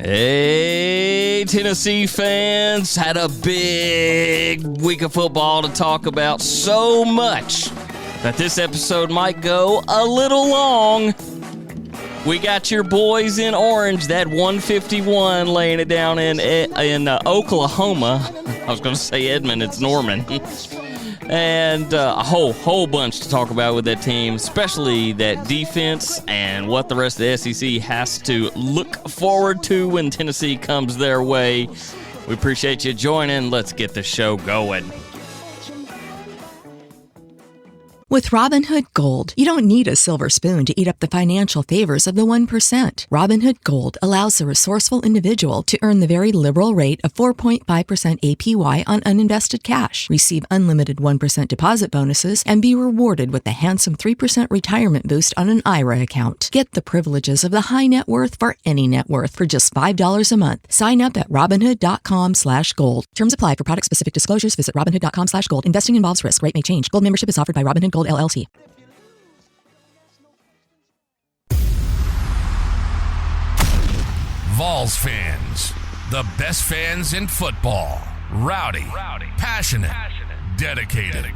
Hey, Tennessee fans, had a big week of football to talk about, so much that this episode might go a little long. We got your boys in orange, that 151 laying it down in Oklahoma. I was going to say Edmond, it's Norman. And a whole bunch to talk about with that team, especially that defense and what the rest of the SEC has to look forward to when Tennessee comes their way. We appreciate you joining. Let's get the show going. With Robinhood Gold, you don't need a silver spoon to eat up the financial favors of the 1%. Robinhood Gold allows the resourceful individual to earn the very liberal rate of 4.5% APY on uninvested cash, receive unlimited 1% deposit bonuses, and be rewarded with the handsome 3% retirement boost on an IRA account. Get the privileges of the high net worth for any net worth for just $5 a month. Sign up at Robinhood.com/gold. Terms apply. For product specific disclosures, visit Robinhood.com/gold. Investing involves risk. Rate may change. Gold membership is offered by Robinhood Gold LLC. Vols fans, the best fans in football. Rowdy, passionate, dedicated.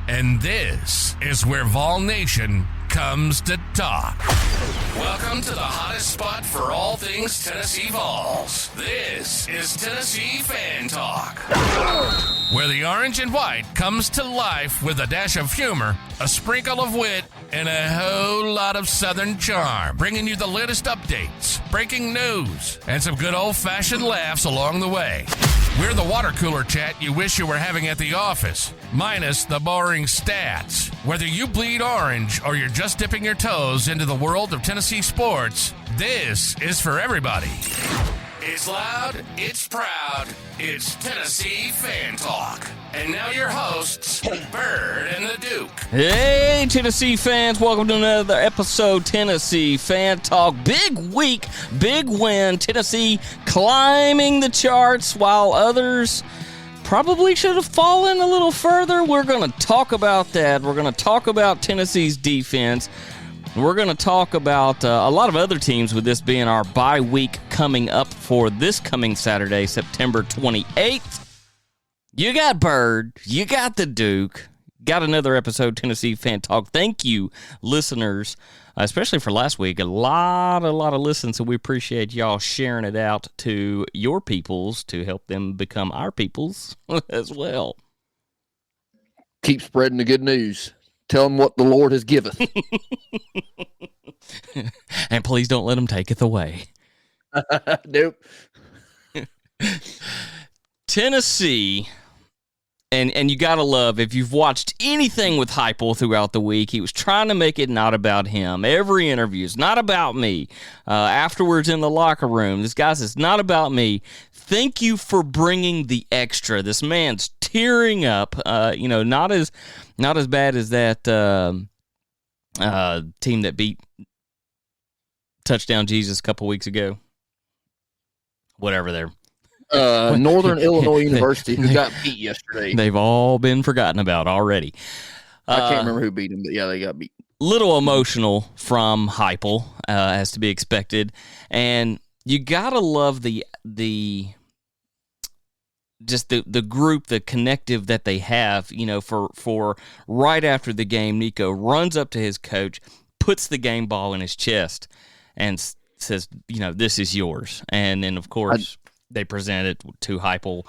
And this is where Vol Nation comes to talk. Welcome to the hottest spot for all things Tennessee Vols. This is Tennessee Fan Talk, where the orange and white comes to life with a dash of humor, a sprinkle of wit, and a whole lot of Southern charm, bringing you the latest updates, breaking news, and some good old-fashioned laughs along the way. We're the water cooler chat you wish you were having at the office, minus the boring stats. Whether you bleed orange or you're just dipping your toes into the world of Tennessee sports, this is for everybody. It's loud, it's proud, it's Tennessee Fan Talk. And now your hosts, Byrd and The Duke. Hey, Tennessee fans, welcome to another episode, Tennessee Fan Talk. Big week, big win. Tennessee climbing the charts while others probably should have fallen a little further. We're going to talk about that. We're going to talk about Tennessee's defense. We're going to talk about a lot of other teams, with this being our bye week coming up for this coming Saturday, September 28th. You got Byrd, you got the Duke, got another episode, Tennessee Fan Talk. Thank you, listeners, especially for last week. A lot of listens, so we appreciate y'all sharing it out to your peoples to help them become our peoples as well. Keep spreading the good news. Tell them what the Lord has giveth. And please don't let them take it away. Nope. Tennessee, and you got to love, if you've watched anything with Heupel throughout the week, he was trying to make it not about him. Every interview is not about me. Afterwards in the locker room, this guy says, not about me. Thank you for bringing the extra. This man's tearing up. Not as bad as that team that beat Touchdown Jesus a couple weeks ago. Whatever they're. Northern Illinois University, who got beat yesterday. They've all been forgotten about already. I can't remember who beat them, but yeah, they got beat. Little emotional from Heupel, as to be expected, and you gotta love the group, the connective that they have. For right after the game, Nico runs up to his coach, puts the game ball in his chest, and says, this is yours. And then, of course, they present it to Heupel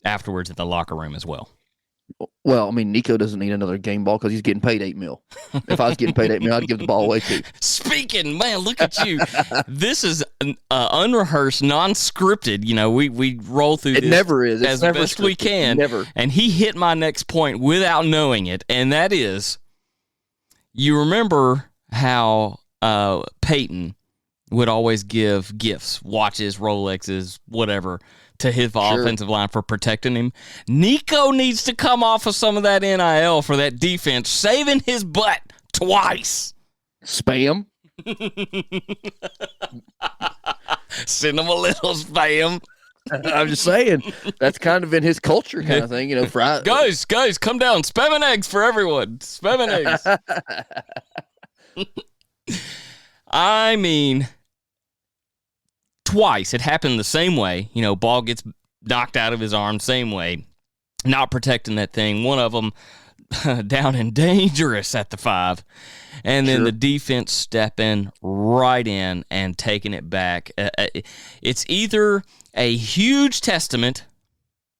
afterwards in the locker room as well. Well, I mean, Nico doesn't need another game ball because he's getting paid $8 million. If I was getting paid $8 million, I'd give the ball away too. Speaking, man, look at you. This is unrehearsed, non-scripted. We roll through this. It never is. It's as never best scripted. we can. Never. And he hit my next point without knowing it, and that is, you remember how Peyton would always give gifts, watches, Rolexes, whatever, to his offensive line for protecting him. Nico needs to come off of some of that NIL for that defense, saving his butt twice. Spam. Send him a little spam. I'm just saying that's kind of in his culture kind of thing, Fry. Guys, come down. Spam and eggs for everyone. Spam and eggs. I mean, twice it happened the same way. Ball gets knocked out of his arm, same way. Not protecting that thing. One of them down and dangerous at the 5. And then the defense stepping right in and taking it back. It's either a huge testament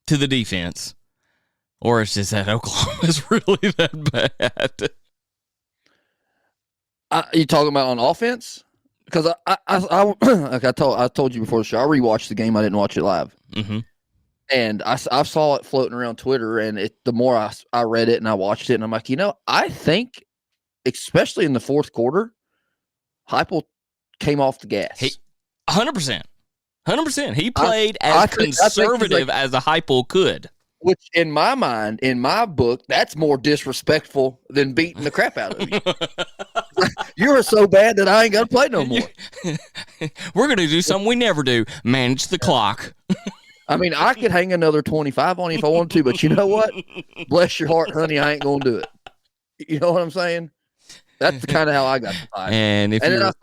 to the defense, or it's just that Oklahoma is really that bad. You talking about on offense? Because like I told you before the show, I rewatched the game. I didn't watch it live. Mm-hmm. And I saw it floating around Twitter, and the more I read it and I watched it, and I'm like, I think, especially in the fourth quarter, Heupel came off the gas. 100%. 100%. He played as conservative as a Heupel could. Which, in my mind, in my book, that's more disrespectful than beating the crap out of you. You're so bad that I ain't got to play no more. We're going to do something we never do, manage the clock. I mean, I could hang another 25 on you if I wanted to, but you know what? Bless your heart, honey, I ain't going to do it. You know what I'm saying? That's kind of how I got the vibe. And then I saw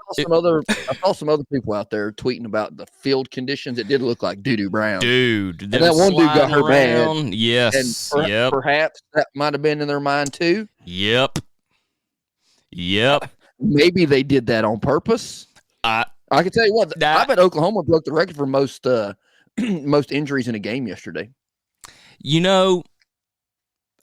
some other people out there tweeting about the field conditions. It did look like doo-doo brown. Dude, and that one dude got hurt bad. Yes. And perhaps that might have been in their mind too. Yep. Maybe they did that on purpose. I can tell you what. I bet Oklahoma broke the record for most injuries in a game yesterday.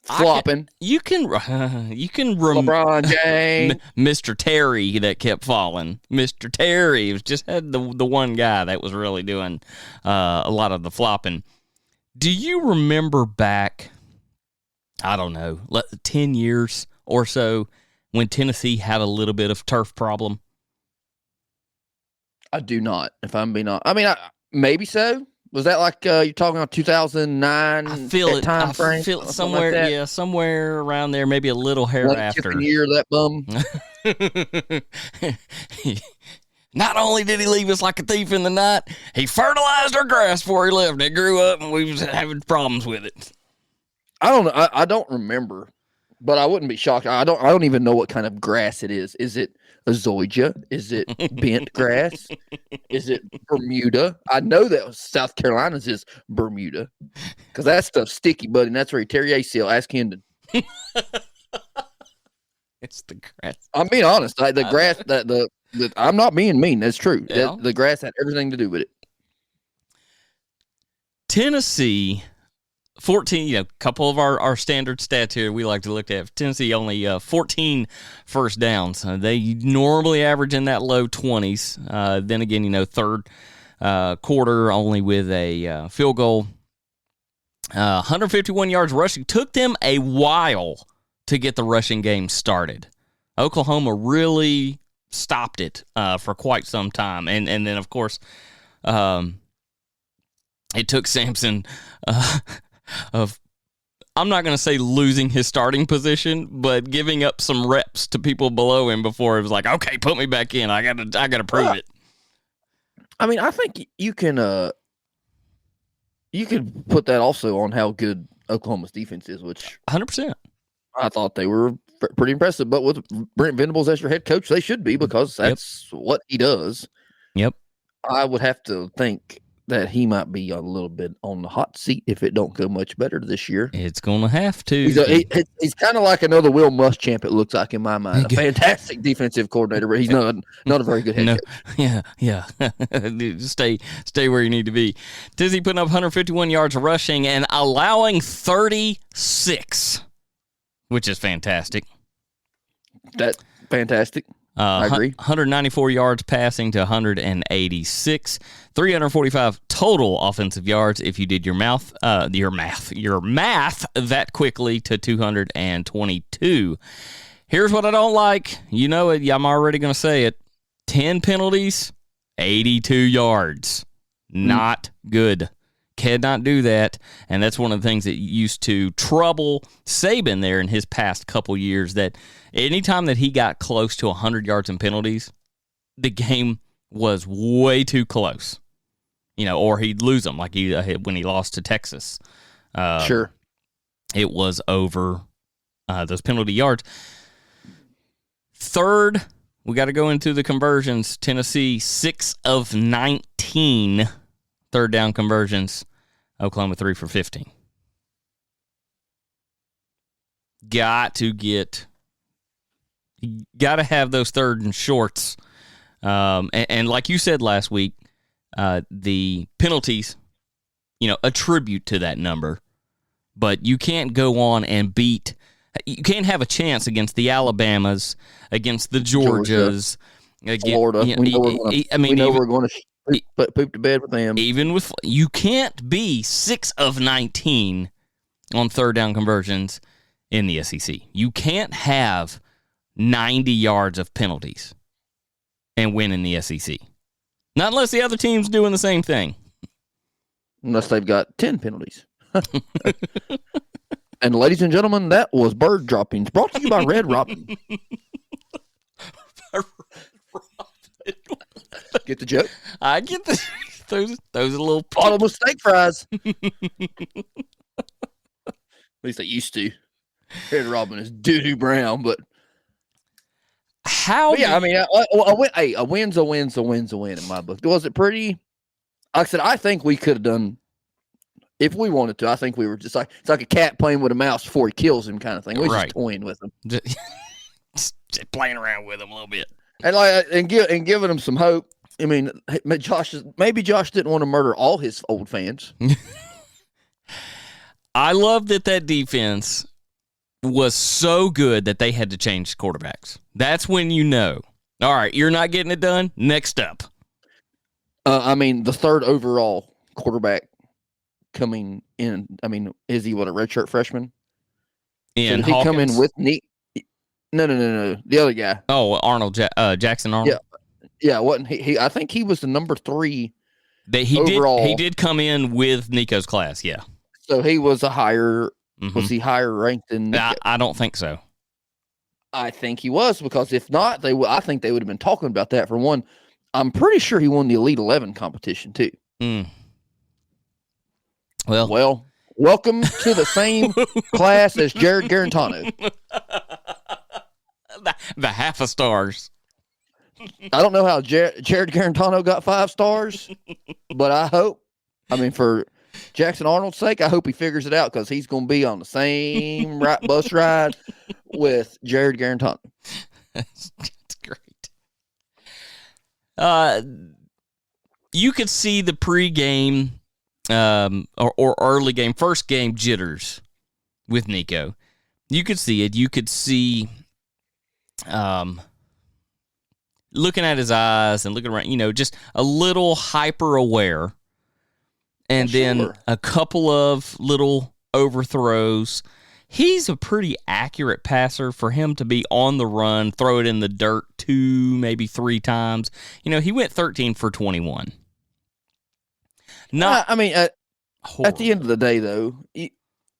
Flopping. You can LeBron James, Mr. Terry that kept falling. Mr. Terry just had the one guy that was really doing a lot of the flopping. Do you remember back, I don't know, 10 years or so when Tennessee had a little bit of turf problem? I do not, if I'm being honest. I mean, maybe so. Was that like you're talking about 2009? I feel it. I feel it somewhere. Like yeah, somewhere around there. Maybe a little hair after. Year that bum. Not only did he leave us like a thief in the night, he fertilized our grass before he left. It grew up, and we was having problems with it. I don't know. I don't remember, but I wouldn't be shocked. I don't even know what kind of grass it is. Is it a zoysia? Is it bent grass? Is it Bermuda? I know that South Carolina's is Bermuda because that stuff's sticky, buddy. And that's where you tear your ACL. Ask Hendon. It's the grass. I'm being honest. The grass. I'm not being mean. That's true. Yeah. The grass had everything to do with it. Tennessee, 14, a couple of our standard stats here we like to look at. Tennessee only 14 first downs. They normally average in that low 20s. Then again, third quarter only with a field goal. 151 yards rushing. Took them a while to get the rushing game started. Oklahoma really stopped it for quite some time. And then, of course, it took Sampson I'm not going to say losing his starting position, but giving up some reps to people below him before it was like, okay, put me back in. I gotta prove it. I mean, I think you can put that also on how good Oklahoma's defense is, which 100%. I thought they were pretty impressive. But with Brent Venables as your head coach, they should be because that's what he does. Yep. I would have to think that he might be a little bit on the hot seat if it don't go much better this year. It's going to have to. He's kind of like another Will Muschamp, it looks like in my mind. A fantastic defensive coordinator, but he's not a very good head coach. Yeah. Stay where you need to be. Tennessee putting up 151 yards rushing and allowing 36, which is fantastic. That's fantastic. I agree. 194 yards passing to 186, 345 total offensive yards if you did your math that quickly to 222. Here's what I don't like. You know it. I'm already going to say it. 10 penalties, 82 yards. Not good. Cannot do that. And that's one of the things that used to trouble Saban there in his past couple years, that anytime that he got close to 100 yards in penalties, the game was way too close. or he'd lose them like when he lost to Texas. Sure. It was over those penalty yards. Third, we got to go into the conversions. Tennessee, 6 of 19 third down conversions. Oklahoma, 3 for 15. Got to have those third and shorts. And like you said last week, the penalties, attribute to that number. But you can't go on and you can't have a chance against the Alabamas, against the Georgias, Florida. We know we're going to poop to bed with them. You can't be 6 of 19 on third down conversions in the SEC. You can't have 90 yards of penalties and win in the SEC. Not unless the other team's doing the same thing. Unless they've got 10 penalties. And ladies and gentlemen, that was Bird Droppings, brought to you by Red Robin. Get the joke? I get those are little audible steak fries. At least they used to. Red Robin is doo-doo brown, but how? But yeah, a win's a win's a win's a win in my book. Was it pretty? Like I said, I think we could have done. If we wanted to, I think we were just like, it's like a cat playing with a mouse before he kills him kind of thing. We were just toying with him. Just playing around with him a little bit. And giving him some hope. I mean, Josh didn't want to murder all his old fans. I love that defense was so good that they had to change quarterbacks. That's when all right, you're not getting it done. Next up. The third overall quarterback coming in. Is he a redshirt freshman? And did he come in with Nick? No. The other guy. Oh, Arnold, Jackson Arnold. Yeah. Wasn't he? I think he was the number 3 overall. He did come in with Nico's class. Yeah. So he was a higher. Mm-hmm. Was he higher ranked than Nico? I don't think so. I think he was, because if not, I think they would have been talking about that. For one, I'm pretty sure he won the Elite 11 competition too. Mm. Well, welcome to the same class as Jared Garantano. The half a stars. I don't know how Jared Garantano got 5 stars, but I hope, for Jackson Arnold's sake, I hope he figures it out, because he's going to be on the same bus ride with Jared Garantano. That's great. You could see the pregame or early game, first game jitters with Nico. You could see it. You could see looking at his eyes and looking around, just a little hyper aware. And then a couple of little overthrows. He's a pretty accurate passer for him to be on the run, throw it in the dirt 2, maybe 3 times. He went 13 for 21. At the end of the day, though,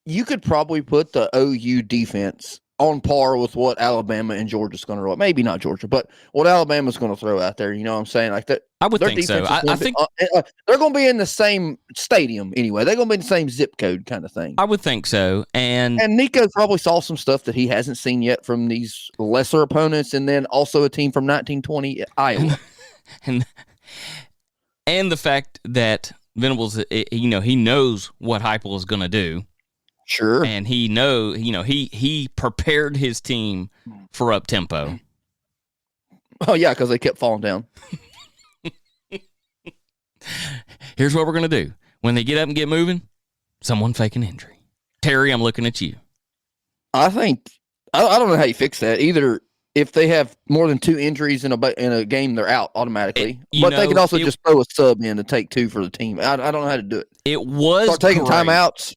you could probably put the OU defense on par with what Alabama and Georgia's going to roll. Maybe not Georgia, but what Alabama's going to throw out there. You know what I'm saying? Like that. I would think so. I think they're going to be in the same stadium anyway. They're going to be in the same zip code kind of thing. I would think so. And Nico probably saw some stuff that he hasn't seen yet from these lesser opponents, and then also a team from 1920 Iowa. and the fact that Venables, he knows what Heupel is going to do. Sure. And he prepared his team for up tempo. Oh yeah, because they kept falling down. Here's what we're gonna do. When they get up and get moving, someone fake an injury. Terry, I'm looking at you. I think I don't know how you fix that. Either if they have more than 2 injuries in a game, they're out automatically. But they could also just throw a sub in to take 2 for the team. I don't know how to do it. It was start taking timeouts.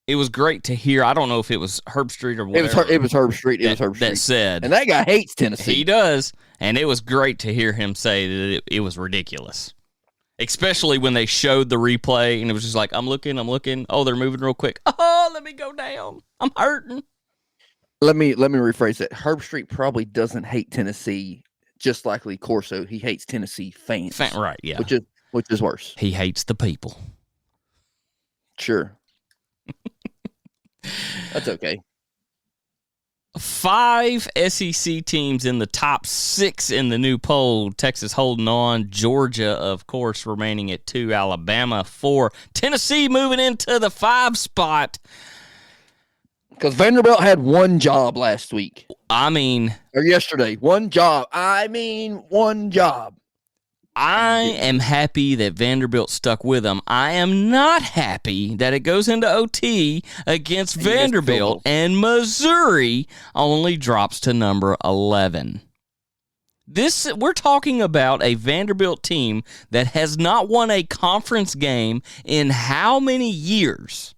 It was great to hear. I don't know if it was Herb Street or whatever. It was Herb Street. That said. And that guy hates Tennessee. He does. And it was great to hear him say that it was ridiculous. Especially when they showed the replay and it was just like, I'm looking. Oh, they're moving real quick. Oh, let me go down. I'm hurting. Let me rephrase that. Herb Street probably doesn't hate Tennessee just like Lee Corso. He hates Tennessee fans. Right, yeah. Which is worse? He hates the people. Sure. That's okay. 5 SEC teams in the top 6 in the new poll. Texas holding on. Georgia, of course, remaining at 2. Alabama 4. Tennessee moving into the 5 spot. Because Vanderbilt had one job last week. Or yesterday. One job. One job. I am happy that Vanderbilt stuck with them. I am not happy that it goes into OT against Vanderbilt and Missouri only drops to number 11. We're talking about a Vanderbilt team that has not won a conference game in how many years?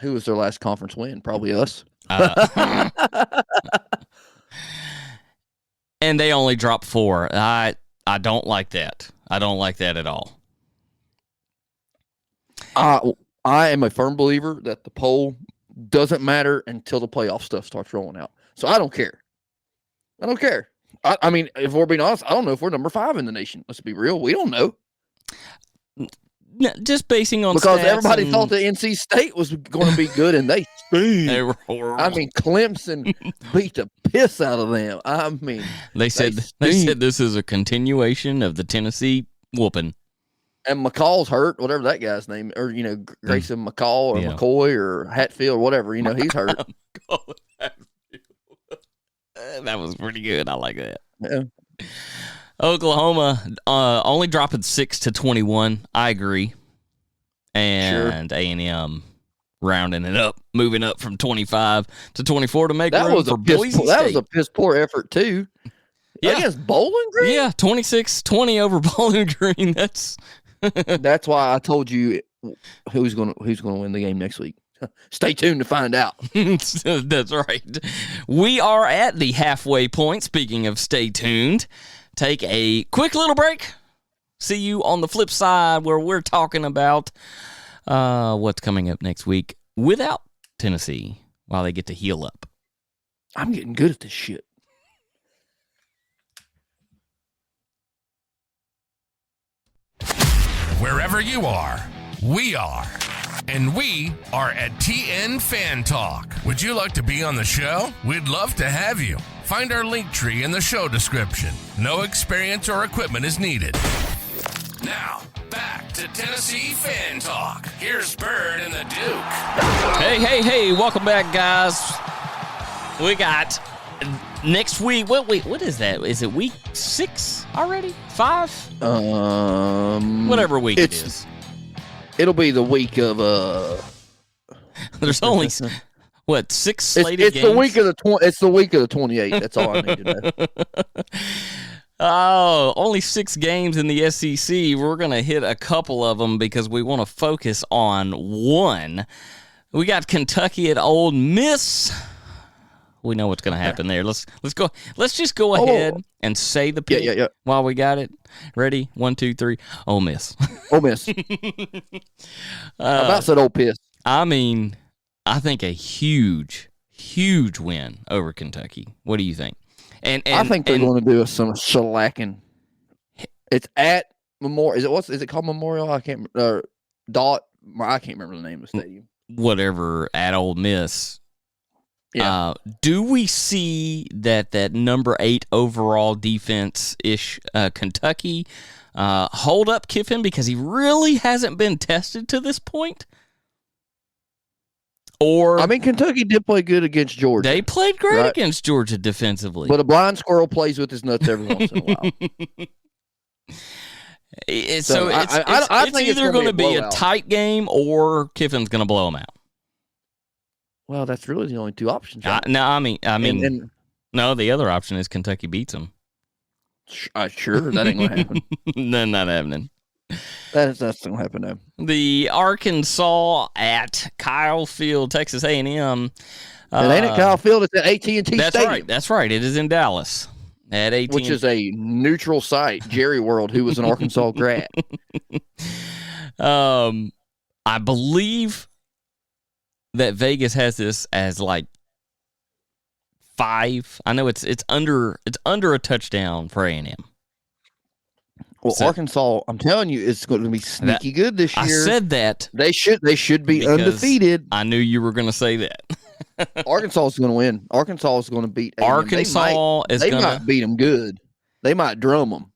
Who was their last conference win? Probably us. And they only dropped 4. I don't like that. I don't like that at all. I am a firm believer that the poll doesn't matter until the playoff stuff starts rolling out. So I don't care. I mean, if we're being honest, I don't know if we're number 5 in the nation. Let's be real. We don't know. Just basing on because stats everybody thought that NC State was going to be good, and they were horrible. I mean, Clemson beat the piss out of them. I mean, they said this is a continuation of the Tennessee whooping. And McCall's hurt, whatever that guy's name, or Grayson McCall or McCoy or Hatfield, whatever. He's hurt. That was pretty good. I like that. Yeah. Oklahoma only dropping 6 to 21. I agree. And sure. A&M rounding it up, moving up from 25 to 24 to make room for Boise State. That was a piss poor effort too. Yeah. Against Bowling Green? Yeah, 26-20 over Bowling Green. That's why I told you who's going to win the game next week. Stay tuned to find out. That's right. We are at the halfway point. Speaking of stay tuned, take a quick little break. See you on the flip side where we're talking about what's coming up next week without Tennessee while they get to heal up. I'm getting good at this shit. Wherever you are, we are. And we are at TN Fan Talk. Would you like to be on the show? We'd love to have you. Find our link tree in the show description. No experience or equipment is needed. Now, back to Tennessee Fan Talk. Here's Byrd and The Duke. Hey, welcome back, guys. We got next week. What is that? Is it week 6 already? 5? Whatever week it is. It'll be the week of There's only 6 slated games? It's the week of the 28th. That's all I need to know. Oh, only 6 games in the SEC. We're going to hit a couple of them because we want to focus on one. We got Kentucky at Ole Miss. We know what's going to happen there. Let's go. Let's just go ahead and say the pick while we got it. Ready? 1, 2, 3. Ole Miss. Ole Miss. I about said Ole Piss. I mean, I think a huge win over Kentucky. What do you think? And I think they're going to do some shellacking. It's at Memorial. Is it called Memorial? I can't. Dot. I can't remember the name of the stadium. Whatever at Ole Miss. Yeah. Do we see that number 8 overall defense-ish Kentucky hold up Kiffin because he really hasn't been tested to this point? Or I mean, Kentucky did play good against Georgia. They played great against Georgia defensively. But a blind squirrel plays with his nuts every once in a while. It's either going to be a tight game or Kiffin's going to blow them out. Well, that's really the only 2 options. Right? No, the other option is Kentucky beats them. Sure, that ain't going to happen. No, not happening. That's not going to happen, no. The Arkansas at Kyle Field, Texas A&M. It ain't at Kyle Field. It's at AT&T Stadium. That's right. It is in Dallas. At AT&T. Which is a neutral site. Jerry World, who was an Arkansas grad. I believe that Vegas has this as like 5. I know it's under a touchdown for A&M. Well, Arkansas, I'm telling you, it's going to be sneaky good this year. I said that. They should be undefeated. I knew you were going to say that. Arkansas is going to win. Arkansas is going to beat A&M. Arkansas they might beat them good. They might drum them.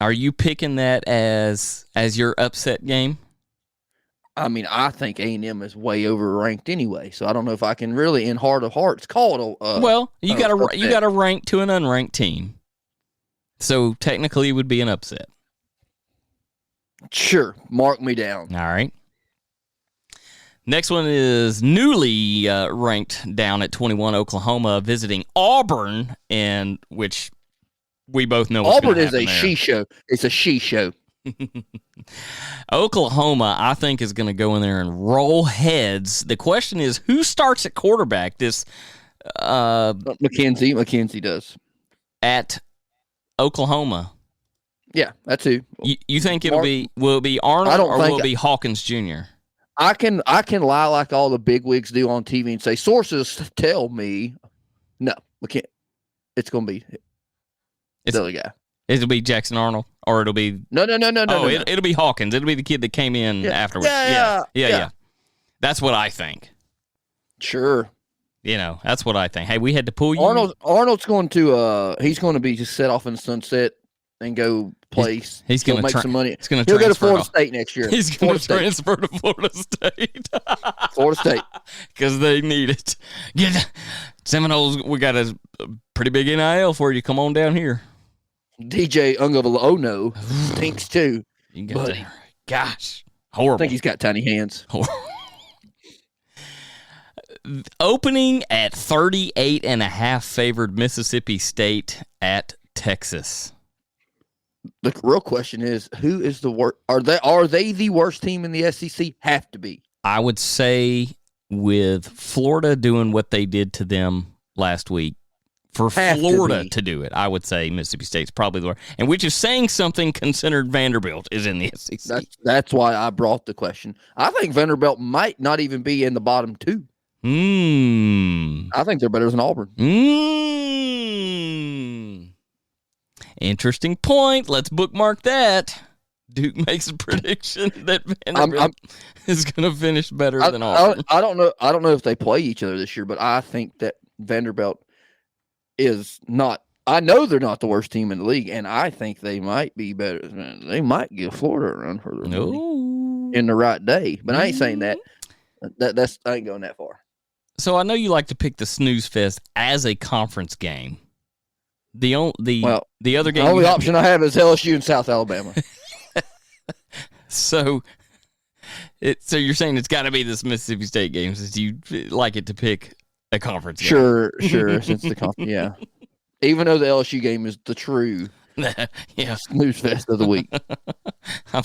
Are you picking that as your upset game? I mean, I think A&M is way overranked anyway, so I don't know if I can really, in heart of hearts, call it well, you got to rank to an unranked team. So technically it would be an upset. Sure. Mark me down. All right. Next one is newly ranked down at 21 Oklahoma visiting Auburn, and which we both know Auburn is a she show. It's a she show. Oklahoma, I think, is going to go in there and roll heads. The question is, who starts at quarterback? This McKenzie does at Oklahoma. Yeah, that's who. You think will it be Arnold or will it be Hawkins Jr.? I can lie like all the bigwigs do on TV and say sources tell me. No, we can't. It's going to be the other guy. It'll be Jackson Arnold, or it'll be no. It'll be Hawkins. It'll be the kid that came in afterwards. Yeah. That's what I think. Sure. That's what I think. Hey, we had to pull you. Arnold's going to he's going to be just set off in the sunset and go place. He's going to make some money. He'll go to Florida State next year. He's going to transfer to Florida State. Florida State. Because they need it. Seminoles, we got a pretty big NIL for you. Come on down here. DJ Ungavalono thinks too. Buddy. Gosh. Horrible. I think he's got tiny hands. Opening at 38.5 favored Mississippi State at Texas. The real question is, who is the worst? Are they the worst team in the SEC? Have to be. I would say with Florida doing what they did to them last week, for Florida to do it, I would say Mississippi State's probably the worst. And which is saying something considered Vanderbilt is in the SEC. That's why I brought the question. I think Vanderbilt might not even be in the bottom two. I think they're better than Auburn. Interesting point. Let's bookmark that. Duke makes a prediction that Vanderbilt is going to finish better than Auburn. I don't know if they play each other this year, but I think that Vanderbilt is not. I know they're not the worst team in the league, and I think they might be better. They might give Florida a run for their money in the right day. But I ain't saying that. I ain't going that far. So I know you like to pick the snooze fest as a conference game. The other game. The only option I have is LSU and South Alabama. So you're saying it's got to be this Mississippi State game, since you like it to pick a conference game. Sure. Since the conference, yeah. Even though the LSU game is the true snooze fest of the week. I'm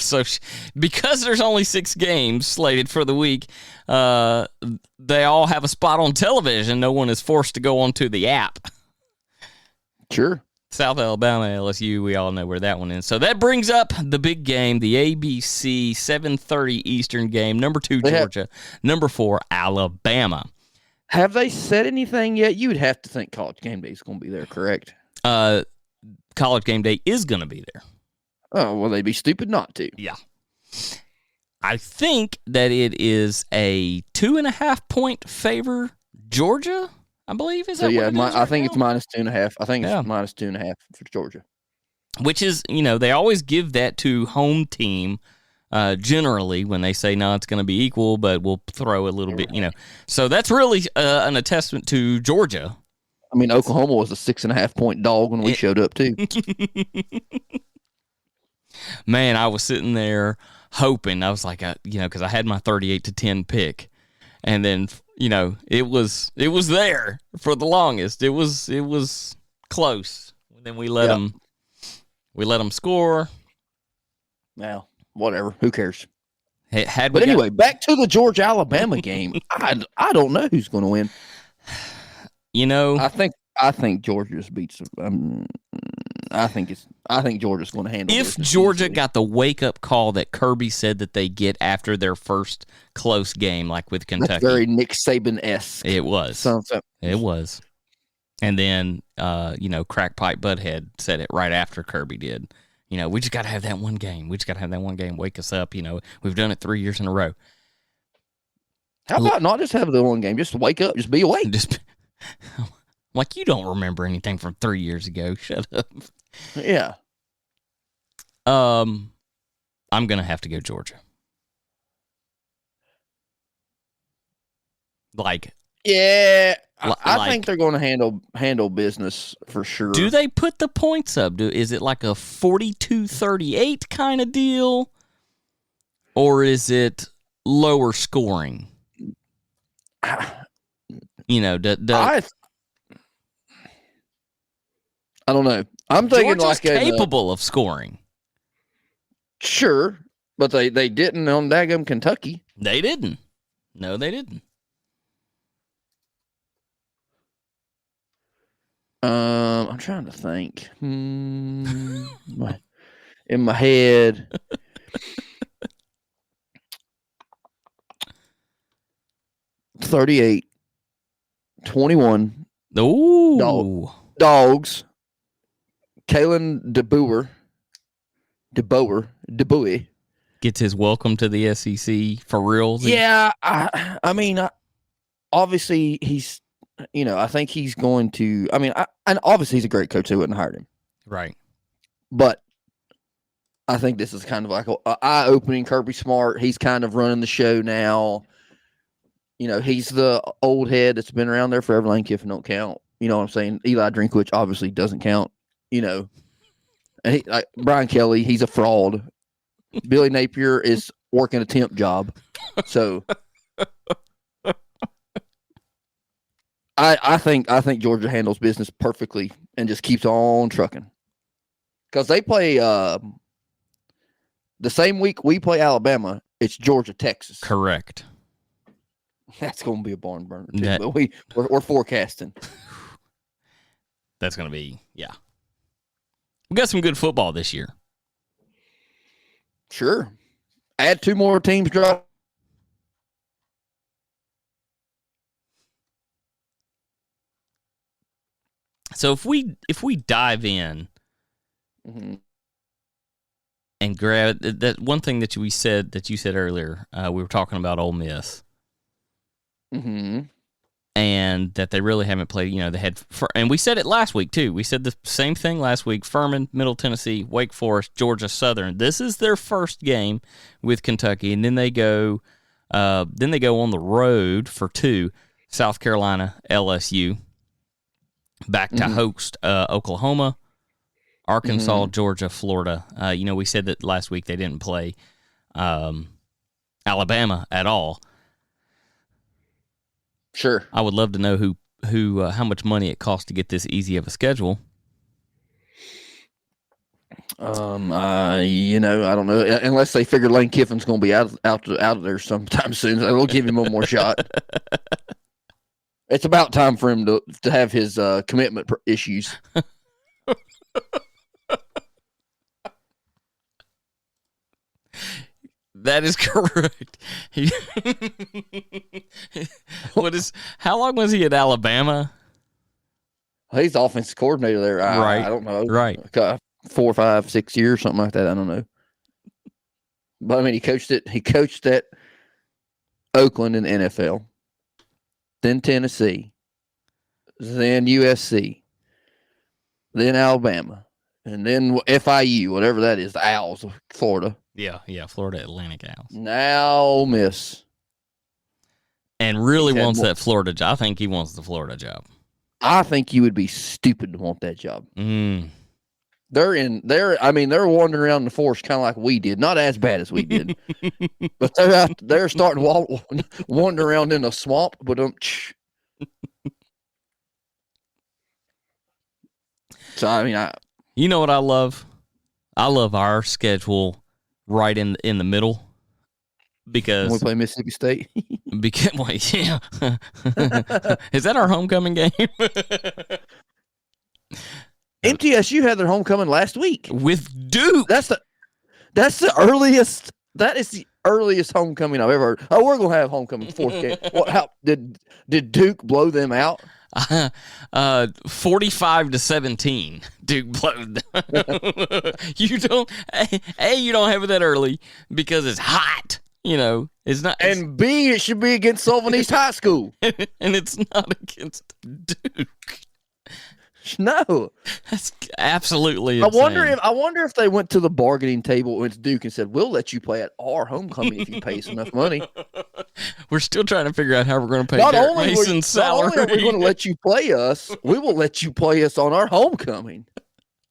because there's only 6 games slated for the week. They all have a spot on television. No one is forced to go onto the app. Sure. South Alabama, LSU, we all know where that one is. So that brings up the big game, the ABC 7:30 Eastern game. Number 2, Georgia. Number 4, Alabama. Have they said anything yet? You would have to think College Game Day is going to be there, correct? College Game Day is going to be there. Oh, well, they'd be stupid not to. Yeah. I think that it is a 2.5-point favor Georgia, I believe. Is that what it is? I think it's minus 2.5. I think it's minus 2.5 for Georgia. Which is, they always give that to home team generally when they say, no, it's going to be equal, but we'll throw a little bit, So that's really an attestament to Georgia. I mean, Oklahoma was a 6.5-point dog when we showed up, too. Man, I was sitting there hoping. I was like, because I had my 38-10 pick. And then, it was there for the longest. It was close. And then we let them score. Now, whatever. Who cares? But anyway, back to the Georgia-Alabama game. I don't know who's going to win. I think Georgia just beats them. I think Georgia's going to handle it. If Georgia got the wake-up call that Kirby said that they get after their first close game, like with Kentucky. That's very Nick Saban-esque. It was. It was. And then, Crack Pipe Butthead said it right after Kirby did. We just got to have that one game. We just got to have that one game. Wake us up. We've done it 3 years in a row. How about not just have the one game? Just wake up. Just be awake. Like you don't remember anything from 3 years ago. Shut up. Yeah. I'm gonna have to go Georgia. Yeah, I think they're going to handle business for sure. Do they put the points up? Is it like a 42-38 kind of deal, or is it lower scoring? I don't know. I'm thinking Georgia's like capable of scoring. Sure, but they didn't on daggum Kentucky. They didn't. No, they didn't. I'm trying to think. In my head. 38, 21. Ooh. Dogs. Kalen DeBoer gets his welcome to the SEC for real. Yeah, I mean, obviously he's, I think he's going to. I mean, and obviously he's a great coach. They wouldn't have hired him, right? But I think this is kind of like an eye-opening. Kirby Smart, he's kind of running the show now. He's the old head that's been around there forever. Lane Kiffin don't count. You know what I'm saying? Eli Drinkwitz obviously doesn't count. And Brian Kelly, he's a fraud. Billy Napier is working a temp job. So I think Georgia handles business perfectly and just keeps on trucking. Because they play the same week we play Alabama, it's Georgia, Texas. Correct. That's going to be a barn burner too. But we're forecasting. That's going to be, yeah. We got some good football this year. Sure. Add 2 more teams drop. So if we dive in and grab that one thing that you said earlier, we were talking about Ole Miss. Mm-hmm. And that they really haven't played, they had, and we said it last week too. We said the same thing last week. Furman, Middle Tennessee, Wake Forest, Georgia Southern. This is their first game with Kentucky, and then they go on the road for 2, South Carolina, LSU, back to host Oklahoma, Arkansas, Georgia, Florida. We said that last week they didn't play Alabama at all. Sure. I would love to know who how much money it costs to get this easy of a schedule. I don't know, unless they figure Lane Kiffin's going to be out of there sometime soon. They'll give him one more shot. It's about time for him to have his commitment issues. That is correct. How long was he at Alabama? He's the offensive coordinator there. Right. I don't know. Right. 4, 5, 6 years, something like that. I don't know. But I mean, he coached at Oakland in the NFL, then Tennessee, then USC, then Alabama, and then FIU, whatever that is, the Owls of Florida. Yeah, Florida Atlantic Owls. Now Ole Miss. And really wants that Florida job. I think he wants the Florida job. I think you would be stupid to want that job. Mm. They're wandering around the forest kind of like we did. Not as bad as we did. But they're starting to wander around in a swamp. But so I mean, you know what I love? I love our schedule right in the middle, because when we play Mississippi State. Yeah. Is that our homecoming game? MTSU had their homecoming last week with Duke. That's the earliest. That is the earliest homecoming I've ever heard. Oh, we're gonna have homecoming 4th game. How did Duke blow them out? 45-17. Duke blowed. You don't have it that early because it's hot. It's not. And B, it should be against Sylvan East High School. And it's not against Duke. No, that's absolutely I insane. wonder if they went to the bargaining table with Duke and said, "We'll let you play at our homecoming if you pay us enough money." We're still trying to figure out how we're going to pay Not Derek only Mason's salary. are we going to let you play us, we will let you play us on our homecoming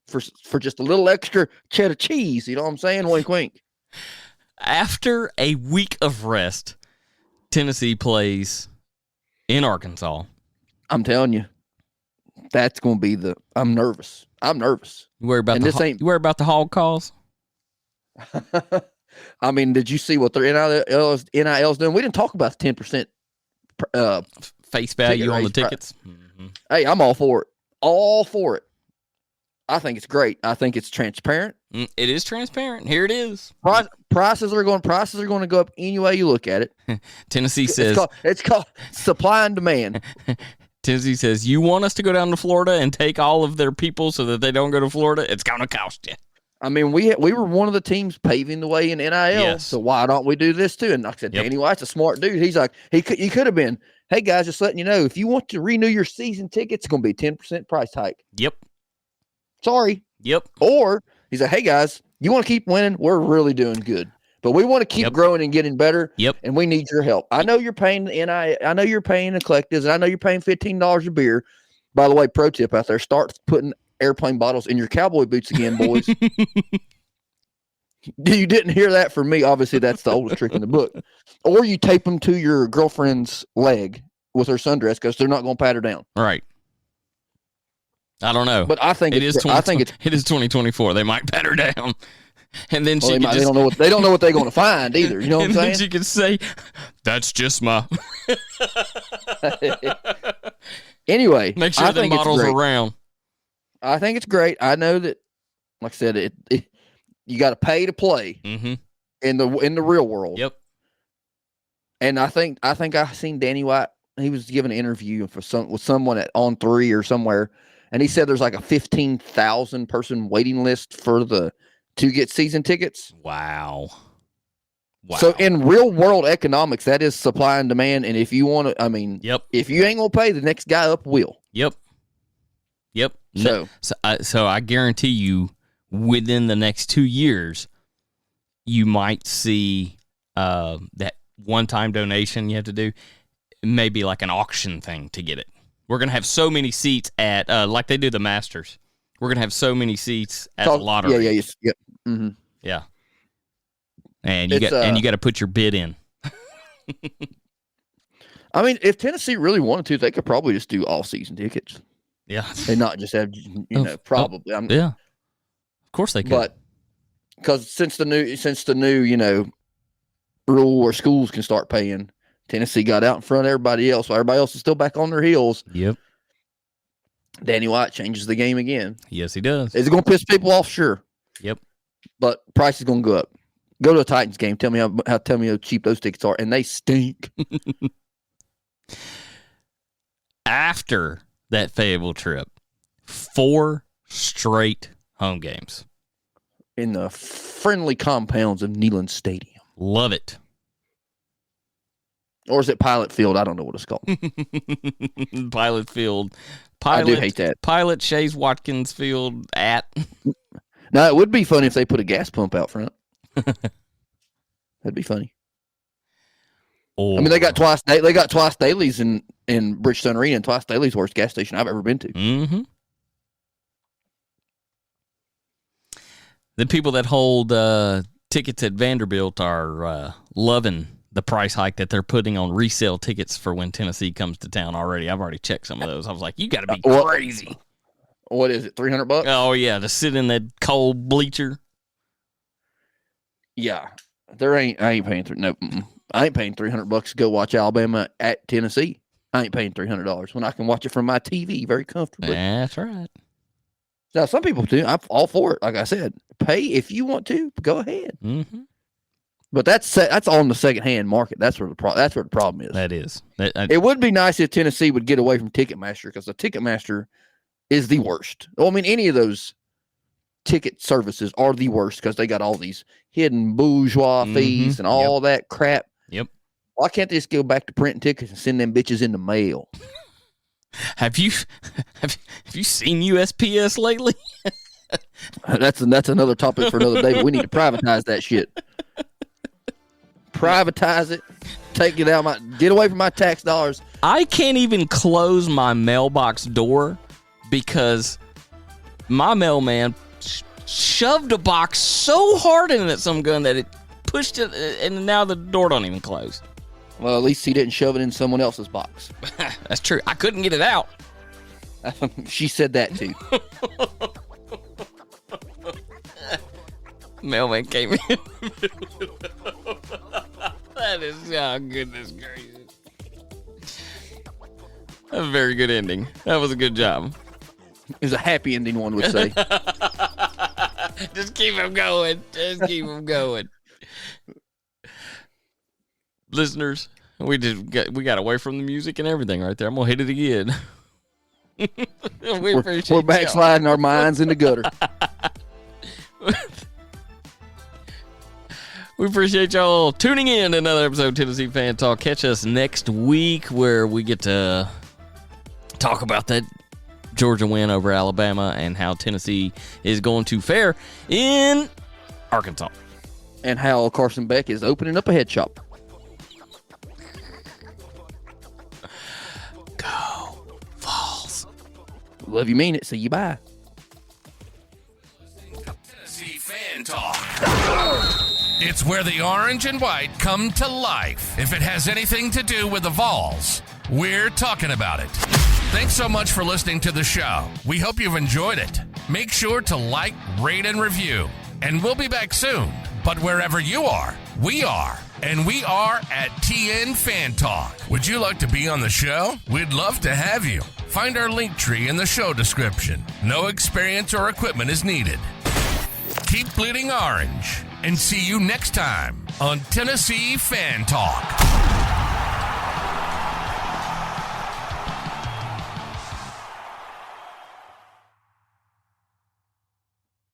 for just a little extra cheddar cheese. You know what I'm saying? Wink, wink. After a week of rest, Tennessee plays in Arkansas. I'm telling you. That's going to be I'm nervous. You worry about you worry about the hog calls? I mean, did you see what their NIL's doing? We didn't talk about the 10% face value on the tickets. Mm-hmm. Hey, I'm all for it. All for it. I think it's great. I think it's transparent. It is transparent. Here it is. Prices are going to go up any way you look at it. Tennessee says it's called supply and demand. Tennessee says, you want us to go down to Florida and take all of their people so that they don't go to Florida? It's going to cost you. I mean, we were one of the teams paving the way in NIL, yes. So why don't we do this too? And like I said, Danny White's a smart dude. He's like, he could have been, hey, guys, just letting you know, if you want to renew your season tickets, it's going to be a 10% price hike. Yep. Sorry. Yep. Or he's like, hey, guys, you want to keep winning? We're really doing good. But we want to keep growing and getting better. Yep. And we need your help. I know you're paying I know you're paying the collectives, and I know you're paying $15 a beer. By the way, pro tip out there, start putting airplane bottles in your cowboy boots again, boys. You didn't hear that from me. Obviously, that's the oldest trick in the book. Or you tape them to your girlfriend's leg with her sundress because they're not going to pat her down. Right. I don't know. But I think it is 2024. They might pat her down. And then they don't know what they're going to find either. You know what I'm saying? And then she can say, "That's just my." Anyway, make sure the bottles are round. I think it's great. I know that, like I said, you got to pay to play in the real world. Yep. And I think I seen Danny White. He was giving an interview with someone at On 3 or somewhere, and he said there's like a 15,000 person waiting list to get season tickets. Wow. So in real world economics, that is supply and demand. And if you want to, if you ain't going to pay, the next guy up will. Yep. So I guarantee you within the next 2 years, you might see that one-time donation you have to do, maybe like an auction thing to get it. We're going to have so many seats at, like they do the Masters. We're going to have so many seats at the lottery. Yeah. Mm-hmm. Yeah. And you got to put your bid in. I mean, if Tennessee really wanted to, they could probably just do all season tickets. Yeah. And not just have, probably. Yeah. Of course they could. But because since the new, rule where schools can start paying, Tennessee got out in front of everybody else. So everybody else is still back on their heels. Yep. Danny White changes the game again. Yes, he does. Is it going to piss people off? Sure. Yep. But price is going to go up. Go to a Titans game. Tell me how cheap those tickets are, and they stink. After that Fayetteville trip, 4 straight home games in the friendly compounds of Neyland Stadium. Love it. Or is it Pilot Field? I don't know what it's called. Pilot Field. I do hate that. Pilot Shays Watkins Field at. Now, it would be funny if they put a gas pump out front. That'd be funny. Or, I mean, they got twice dailies in Bridgestone Arena, and twice dailies worst gas station I've ever been to. Mm-hmm. The people that hold tickets at Vanderbilt are loving the price hike that they're putting on resale tickets for when Tennessee comes to town already. I've already checked some of those. I was like, you got to be crazy. What is it, $300? Oh, yeah, to sit in that cold bleacher. Yeah. I ain't paying I ain't paying $300 to go watch Alabama at Tennessee. I ain't paying $300 when I can watch it from my TV very comfortably. That's right. Now, some people do. I'm all for it. Like I said, pay if you want to. Go ahead. Mm-hmm. But that's on the secondhand market. That's where the problem is. That is. It would be nice if Tennessee would get away from Ticketmaster, because the Ticketmaster is the worst. Well, I mean, any of those ticket services are the worst because they got all these hidden bourgeois fees and all that crap. Yep. Why can't they just go back to printing tickets and send them bitches in the mail? Have you seen USPS lately? That's another topic for another day. But we need to privatize that shit. Privatize it. Take it out. Get away from my tax dollars. I can't even close my mailbox door because my mailman shoved a box so hard in it, some gun, that it pushed it, and now the door don't even close. Well, at least he didn't shove it in someone else's box. That's true. I couldn't get it out. She said that too. Mailman came in. That is, oh, goodness gracious. A very good ending. That was a good job. It was a happy ending, one would say. Just keep him going. Just keep him going. Listeners, we got away from the music and everything right there. I'm gonna hit it again. We're backsliding our minds in the gutter. We appreciate y'all tuning in to another episode of Tennessee Fan Talk. Catch us next week where we get to talk about that Georgia win over Alabama and how Tennessee is going to fare in Arkansas. And how Carson Beck is opening up a head shop. Go Vols. Love you, mean it. See you, bye. Tennessee Fan Talk. It's where the orange and white come to life. If it has anything to do with the Vols, we're talking about it. Thanks so much for listening to the show. We hope you've enjoyed it. Make sure to like, rate, and review. And we'll be back soon. But wherever you are, we are. And we are at TN Fan Talk. Would you like to be on the show? We'd love to have you. Find our link tree in the show description. No experience or equipment is needed. Keep bleeding orange. And see you next time on Tennessee Fan Talk.